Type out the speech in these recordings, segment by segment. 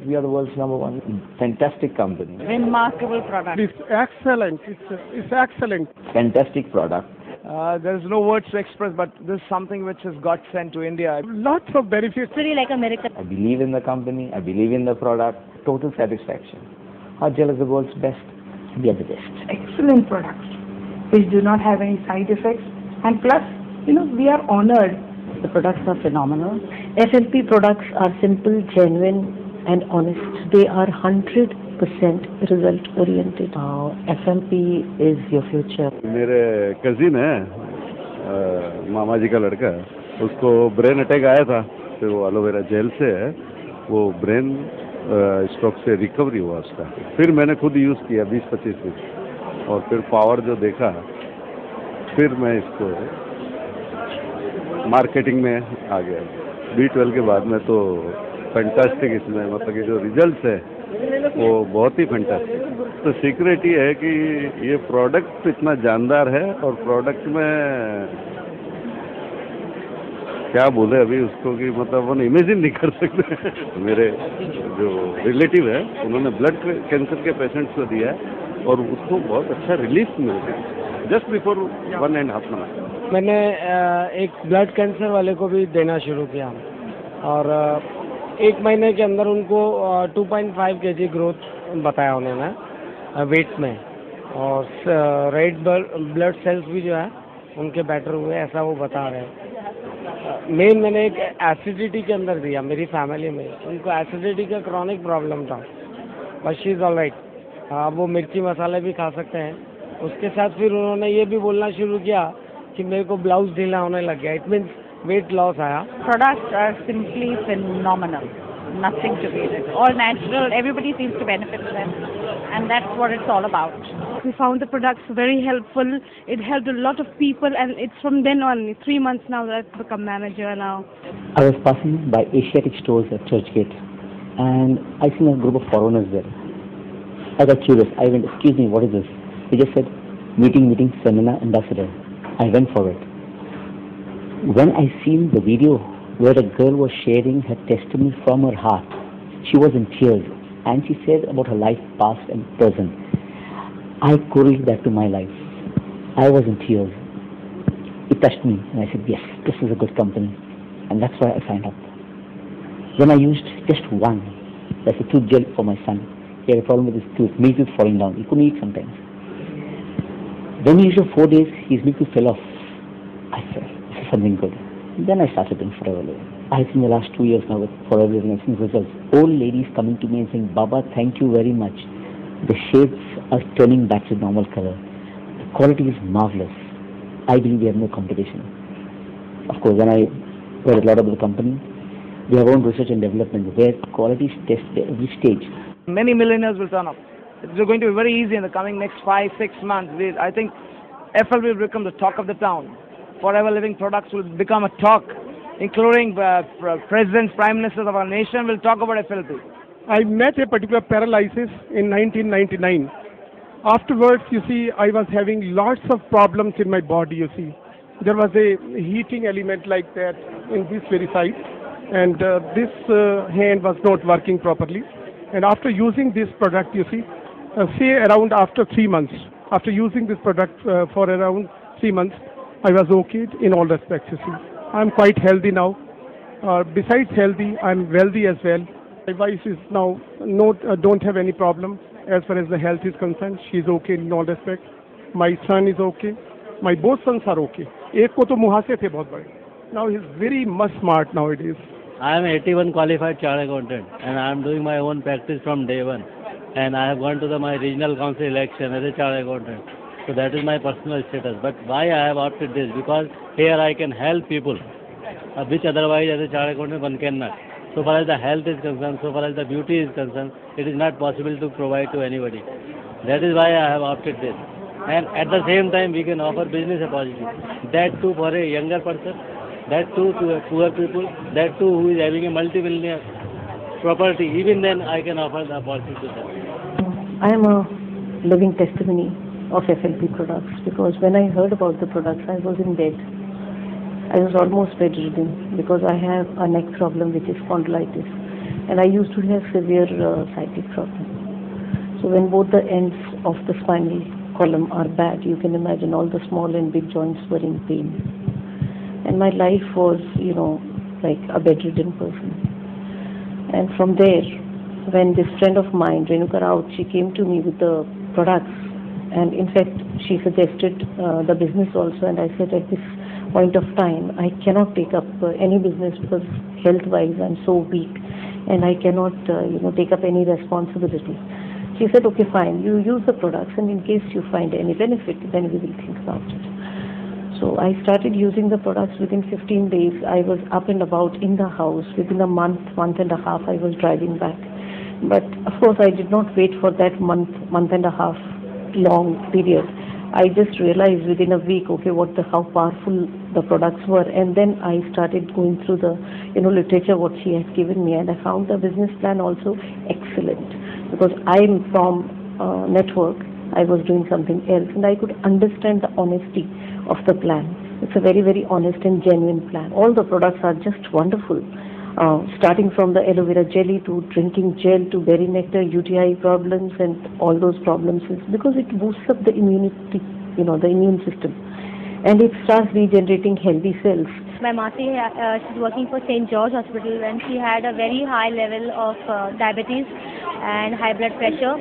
We are the world's number one. Fantastic company. Remarkable product. It's excellent. It's excellent. Fantastic product. There's no words to express, but this is something which has got sent to India. Lots of benefits. It's really like a miracle. I believe in the company. I believe in the product. Total satisfaction. Our gel is the world's best. We are the best. Excellent products which do not have any side effects, and plus, we are honored. The products are phenomenal. FLP products are simple, genuine, and honest. They are 100% result oriented. FLP is your future. मेरे cousin है मामा जी का लड़का, उसको brain attack आया था, फिर वो aloe vera gel से है, वो ब्रेन स्ट्रोक से रिकवरी हुआ उसका। फिर मैंने खुद यूज़ किया 20-25 दिन, और फिर पावर जो देखा, फिर मैं इसको मार्केटिंग में आ गया। B12 के बाद में तो फैंटास्टिक इसमें, मतलब कि जो रिजल्ट्स है वो बहुत ही फैंटास्टिक। तो सीक्रेट ये है कि ये प्रोडक्ट इतना जानदार है, और प्रोडक्ट में क्या बोले अभी उसको कि मतलब वो इमेजिन नहीं कर सकते। मेरे जो रिलेटिव है उन्होंने ब्लड कैंसर के पेशेंट्स को दिया है, और उसको बहुत अच्छा रिलीफ मिल गया जस्ट बिफोर 1.5 मंथ। मैंने एक ब्लड कैंसर वाले को भी देना शुरू किया, और 1 महीने के अंदर उनको 2.5 kg ग्रोथ बताया उन्होंने वेट में, और रेड ब्लड सेल्स भी जो है उनके बेटर हुए, ऐसा वो बता रहे हैं। मेन मैंने एक एसिडिटी के अंदर दिया, मेरी फैमिली में उनको एसिडिटी का क्रॉनिक प्रॉब्लम था, but she is all right. वो मिर्ची मसाले भी खा सकते हैं। उसके साथ फिर उन्होंने ये भी बोलना शुरू किया कि मेरे को ब्लाउज ढीला होने लग गया, इट मीन्स वेट लॉस आया। Products are simply phenomenal. Nothing to beat it. All natural. Everybody seems to benefit from them, and that's what it's all about. We found the products very helpful. It helped a lot of people, and it's from then on, 3 months now that I've become manager now. I was passing by Asiatic stores at Churchgate, and I seen a group of foreigners there. I got curious. I went, "Excuse me, what is this?" They just said, meeting, seminar, ambassador. I went for it. When I seen the video where a girl was sharing her testimony from her heart, she was in tears, and she said about her life past and present. I correlated that to my life. I was in tears. It touched me, and I said, yes, this is a good company, and that's why I signed up. When I used just one, that's a tooth gel for my son. He had a problem with his tooth, milk tooth falling down. He couldn't eat sometimes. When he used it 4 days, his milk tooth fell off. I said, this is something good. Then I started doing Forever Living. I've seen the last 2 years now with Forever Living, I've seen results. Old ladies coming to me and saying, Baba, thank you very much. The shades are turning back to normal color. The quality is marvelous. I believe we have no competition. Of course, when I read a lot about the company, they have own research and development where quality is tested at every stage. Many millionaires will turn up. It's going to be very easy in the coming next 5-6 months. I think FL will become the talk of the town. Forever Living products will become a talk, including presidents, prime ministers of our nation will talk about FLP. I met a particular paralysis in 1999. Afterwards, you see, I was having lots of problems in my body, you see. There was a heating element like that in this very side, and this hand was not working properly. And after using this product, you see, say around after 3 months, after using this product for around 3 months, I was okay in all respects, you see. I'm quite healthy now. Besides healthy, I'm wealthy as well. My wife is now don't have any problem as far as the health is concerned. She's okay in all respects. My son is okay. My both sons are okay. एक को तो मुहासे थे बहुत बड़े. Now he's very much smart nowadays. I am 81 qualified chartered accountant, and I am doing my own practice from day one. And I have gone to my regional council election as a chartered accountant. So that is my personal status. But why I have opted this? Because here I can help people, which otherwise as a chartered accountant one cannot. So far as the health is concerned, so far as the beauty is concerned, it is not possible to provide to anybody. That is why I have opted this. And at the same time, we can offer business opportunity. That too for a younger person, that too to poor people, that too who is having a multi-millionaire property. Even then, I can offer the opportunity to them. I am a living testimony of FLP products, because when I heard about the products, I was in bed. I was almost bedridden because I have a neck problem which is spondylitis. and I used to have severe cyclic problem. So when both the ends of the spinal column are bad, you can imagine all the small and big joints were in pain. And my life was, like a bedridden person. And from there, when this friend of mine, Renuka Raut, she came to me with the products, and in fact, she suggested the business also, and I said at this point of time, I cannot take up any business because health-wise I'm so weak, and I cannot, take up any responsibility. She said, okay, fine, you use the products, and in case you find any benefit, then we will think about it. So I started using the products. Within 15 days, I was up and about in the house. Within a month and a half, I was driving back. But of course, I did not wait for that month and a half long period. I just realized within a week, okay, how powerful the products were, and then I started going through the, literature what she had given me, and I found the business plan also excellent, because I'm from network. I was doing something else, and I could understand the honesty of the plan. It's a very, very honest and genuine plan. All the products are just wonderful. Starting from the aloe vera jelly to drinking gel to berry nectar, UTI problems and all those problems, is because it boosts up the immunity, the immune system, and it starts regenerating healthy cells. My Masi, she's working for St. George Hospital, and she had a very high level of diabetes and high blood pressure.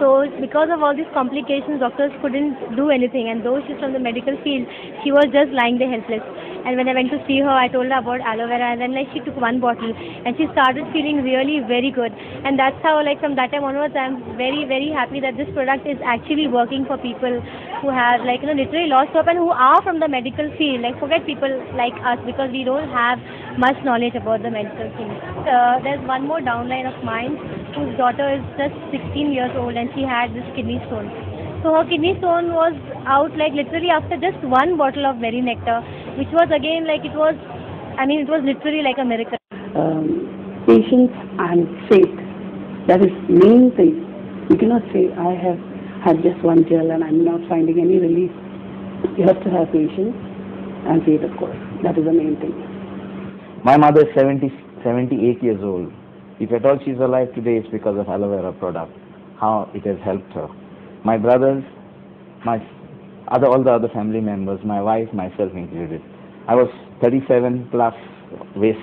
So because of all these complications, doctors couldn't do anything, and though she's from the medical field, she was just lying there helpless. And when I went to see her, I told her about aloe vera, and then she took one bottle, and she started feeling really very good. And that's how, from that time onwards, I'm very, very happy that this product is actually working for people who have literally lost hope and who are from the medical field. Forget people like us, because we don't have much knowledge about the medical field. There's one more downline of mine whose daughter is just 16 years old, and she had this kidney stone. So her kidney stone was out literally after just one bottle of berry nectar, which was again it was literally like a miracle. Patience and faith, that is main thing. You cannot say I have had just one gel and I'm not finding any relief. You have to have patience and faith, of course. That is the main thing. My mother is 78 years old. If at all she's alive today, it's because of aloe vera product, how it has helped her. My brothers, all the other family members, my wife, myself included. I was 37 plus waist.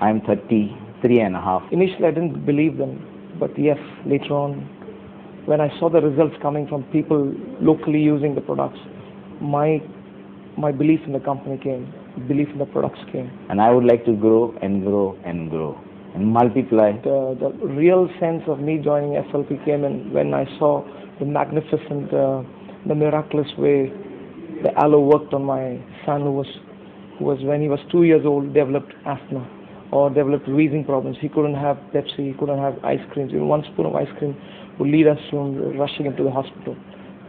I'm 33 and a half. Initially I didn't believe them, but yes, later on, when I saw the results coming from people locally using the products, my belief in the company came, belief in the products came. And I would like to grow and grow and grow and multiply. The real sense of me joining SLP came in when I saw the magnificent, the miraculous way the aloe worked on my son, who was when he was 2 years old, developed asthma or developed wheezing problems. He couldn't have Pepsi, he couldn't have ice cream. Even one spoon of ice cream would lead us to rushing into the hospital.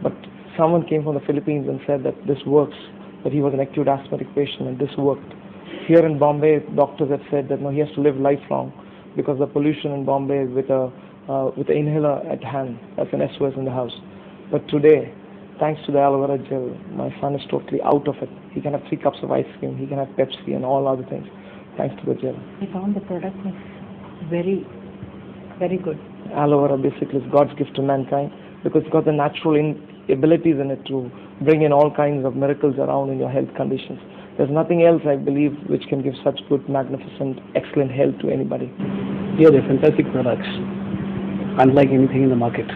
But someone came from the Philippines and said that this works, that he was an acute asthmatic patient, and this worked. Here in Bombay, doctors have said that no, he has to live lifelong because the pollution in Bombay with an inhaler at hand, that's an SOS in the house. But today, thanks to the aloe vera gel, my son is totally out of it. He can have 3 cups of ice cream, he can have Pepsi and all other things, thanks to the gel. I found the product was very, very good. Aloe vera basically is God's gift to mankind, because it's got the natural abilities in it to bring in all kinds of miracles around in your health conditions. There's nothing else, I believe, which can give such good, magnificent, excellent health to anybody. Yeah, they're fantastic products. Unlike anything in the market,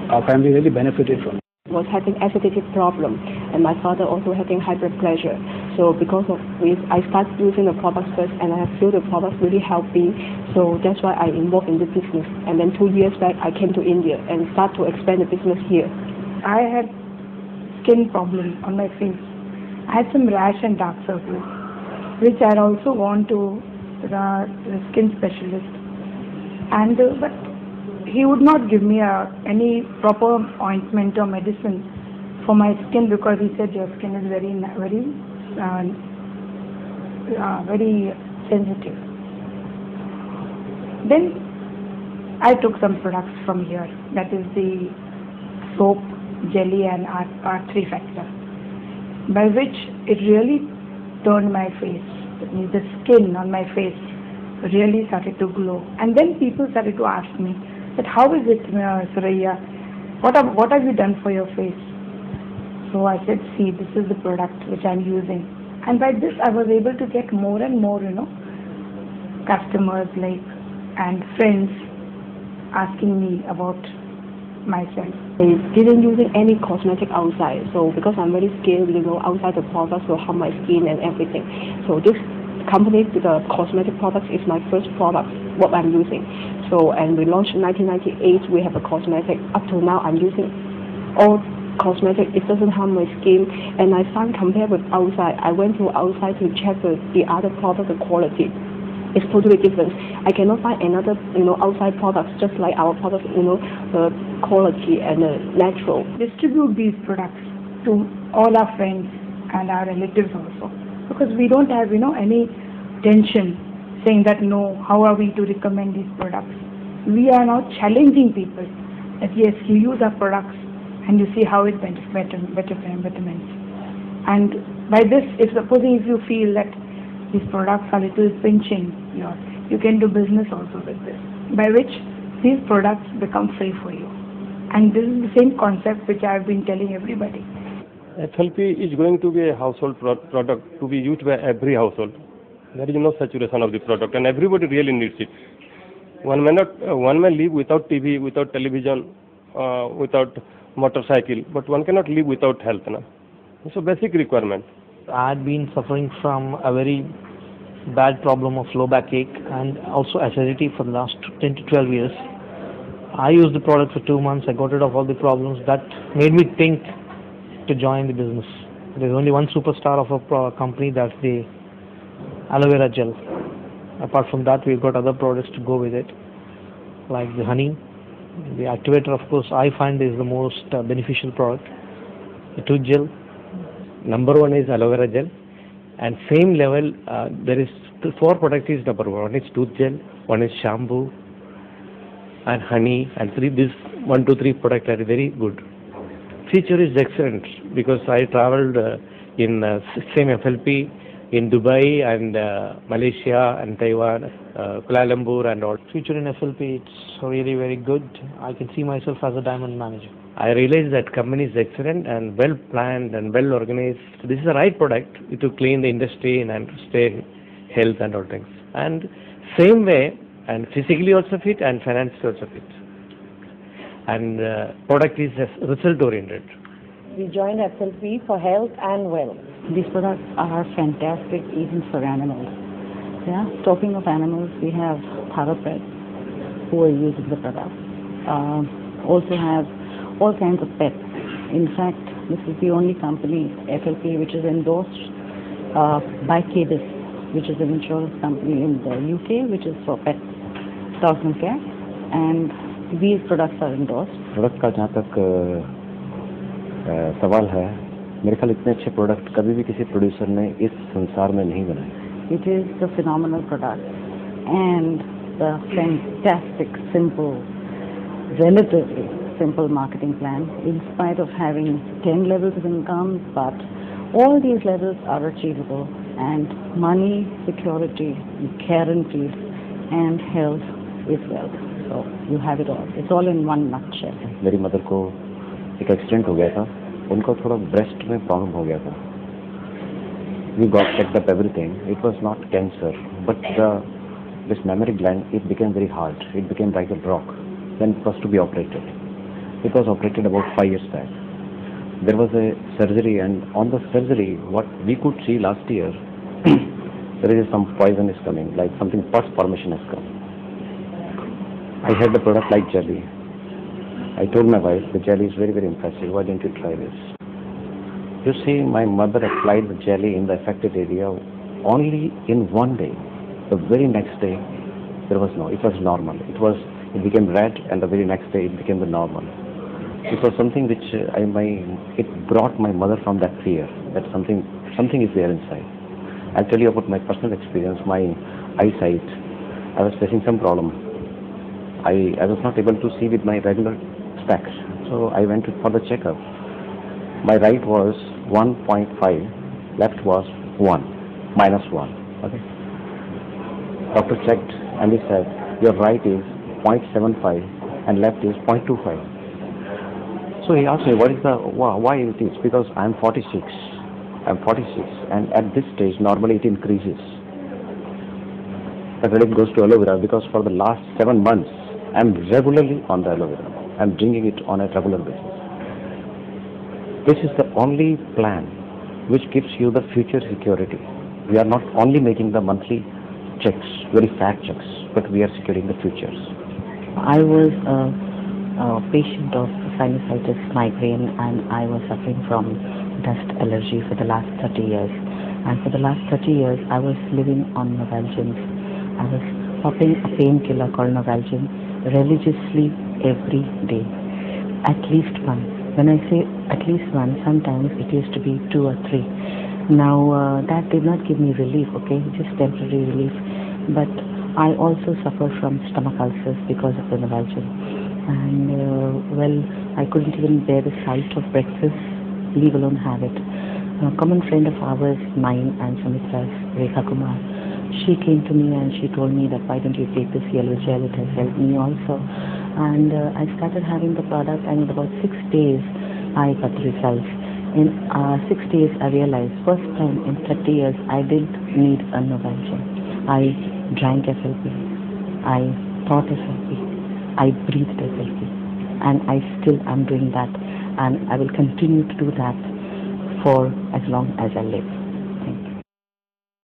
our family really benefited from it. Was having acidic problem, and my father also having high blood pressure. So because of this, I started using the products first, and I feel the products really help me. So that's why I involved in the business. And then 2 years back, I came to India and start to expand the business here. I had skin problem on my face. I had some rash and dark circles, which I also gone to the skin specialist, and but he would not give me any proper ointment or medicine for my skin, because he said your skin is very sensitive. Then I took some products from here, that is the soap, jelly and R3 factor, by which it really turned my face, the skin on my face really started to glow. And then people started to ask me that how is it, Suraya, what have you done for your face? So I said, see, this is the product which I'm using. And by this I was able to get more and more, customers and friends asking me about myself. I didn't use any cosmetic outside, so because I'm very scared, outside the products will harm my skin and everything. So this company with the cosmetic products is my first product, what I'm using. So, and we launched in 1998, we have a cosmetic. Up till now, I'm using all cosmetic. It doesn't harm my skin, and I found compared with outside, I went to outside to check the other product, the quality. It's totally different. I cannot find another, outside products just like our products, the quality and the natural. Distribute these products to all our friends and our relatives also, because we don't have, any tension saying that no, how are we to recommend these products. We are now challenging people that yes, you use our products and you see how it betterments. And by this, if you feel that these products are little pinching, you can do business also with this, by which these products become free for you. And this is the same concept which I have been telling everybody. FLP is going to be a household product to be used by every household. There is no saturation of the product, and everybody really needs it. One may live without TV, without television, without motorcycle, but one cannot live without health. It's a basic requirement. I had been suffering from a very bad problem of low backache and also acidity for the last 10 to 12 years. I used the product for 2 months. I got rid of all the problems. That made me think to join the business. There's only one superstar of a company, that's the aloe vera gel. Apart from that, we've got other products to go with it, like the honey. The activator, of course, I find is the most beneficial product. The tooth gel. Number one is aloe vera gel, and same level there is 4 products is number one. One is tooth gel, one is shampoo, and honey, and this 1, 2, 3 products are very good. Feature is excellent because I traveled in same FLP in Dubai and Malaysia and Taiwan, Kuala Lumpur and all. Future in FLP, it's really very good. I can see myself as a diamond manager. I realized that company is excellent and well planned and well organized. So this is the right product to clean the industry and stay health and all things. And same way, and physically also fit and financially also fit. And product is result oriented. We joined FLP for health and wealth. These products are fantastic even for animals. Yeah, talking of animals, we have thoroughbreds who are using the product. Also have all kinds of pets. In fact, this is the only company, FLP, which is endorsed by Cabis, which is an insurance company in the UK, which is for pets, dogs and cats, and these products are endorsed. Product का जहाँ तक सवाल है, मेरे ख्याल इतने अच्छे product कभी भी किसी प्रोड्यूसर ने इस संसार में नहीं बनाए. It is a phenomenal product and the fantastic, simple, relatively simple marketing plan, in spite of having 10 levels of income, but all these levels are achievable, and money, security, guaranteed, and health is wealth. So you have it all. It's all in one nutshell. मेरी mother को एक accident हो गया था, उनको थोड़ा breast में problem हो गया था. We got checked up everything. It was not cancer, but this mammary gland, it became very hard. It became like a rock. Then it was to be operated. It was operated about 5 years back. There was a surgery, and on the surgery, what we could see last year, there is some poison is coming, like something pus formation has come. I had the product like jelly. I told my wife, the jelly is very, very impressive. Why don't you try this? You see, my mother applied the jelly in the affected area only in 1 day. The very next day, there was no. It was normal. It became red, and the very next day, it became the normal. It was something which it brought my mother from that fear that something is there inside. I'll tell you about my personal experience. My eyesight, I was facing some problem. I was not able to see with my regular specs, so I went for the checkup. My right was 1.5, left was 1, -1. Okay. Doctor checked and he said, your right is 0.75 and left is 0.25. So he asked me, what is the, why it is? Because I'm 46. I'm 46 and at this stage normally it increases. The credit goes to aloe vera because for the last 7 months I'm regularly on the aloe vera. I'm drinking it on a regular basis. This is the only plan which gives you the future security. We are not only making the monthly checks, very fat checks, but we are securing the futures. I was a patient of sinusitis, migraine, and I was suffering from dust allergy for the last 30 years. And for the last 30 years, I was living on Novalgin. I was popping a painkiller called Novalgin religiously every day, at least one. When I say at least one, sometimes it used to be 2 or 3. Now, that did not give me relief, okay, just temporary relief. But I also suffer from stomach ulcers because of the Novalgin. And, well, I couldn't even bear the sight of breakfast, leave alone have it. A common friend of ours, mine and Sumitra's, Rekha Kumar, she came to me and she told me that why don't you take this yellow gel, it has helped me also. And I started having the product, and in about 6 days I got the results. In 6 days I realized, first time in 30 years I didn't need a Novalgin. I drank SLP, I thought SLP, I breathed SLP, and I still am doing that, and I will continue to do that for as long as I live.